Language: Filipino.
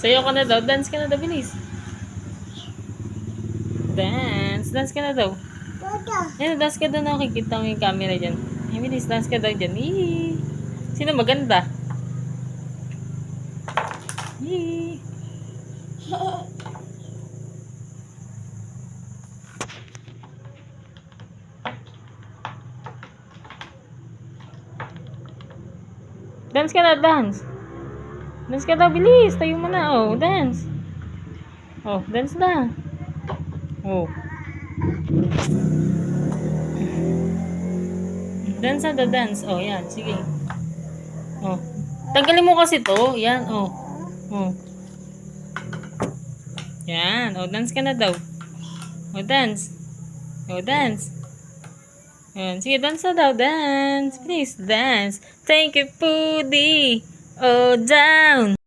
Sayo ka na daw. Dance ka na daw, bilis. Dance. Dance ka na daw. Yan, dance ka daw. Nakikita mo yung camera dyan. Ay, bilis. Dance ka daw dyan. Yee. Sino maganda? Yee. Dance ka na, dance. Dance ka daw, bilis. Tayo mo na, oh. Dance. Oh, dance na. Oh. Dance na, dance. Oh, yan. Sige. Oh. Tanggalin mo kasi to. Yan, oh. Oh. Yan. Oh, dance ka na daw. Oh, dance. Oh, dance. Yan. Sige, dance na daw. Dance. Please, dance. Thank you, Pudi. Oh, down.